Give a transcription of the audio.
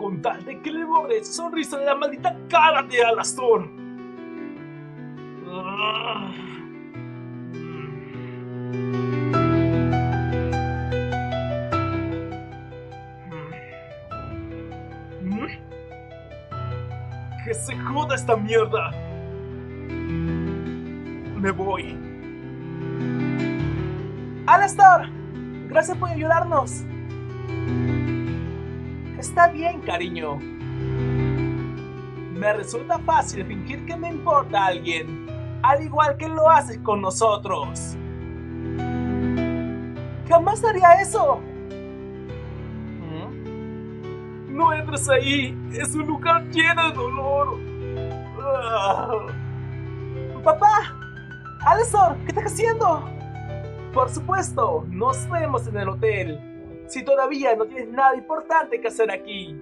con tal de que le borre esa sonrisa de la maldita cara de Alastor. ¡Que se joda esta mierda! Me voy. ¡Alastor! Gracias por ayudarnos. Está bien, cariño. Me resulta fácil fingir que me importa a alguien, al igual que lo haces con nosotros. ¡Jamás haría eso! ¡No entres ahí! ¡Es un lugar lleno de dolor! ¡Papá! ¡Alastor! ¿Qué estás haciendo? Por supuesto, nos vemos en el hotel. Si todavía no tienes nada importante que hacer aquí.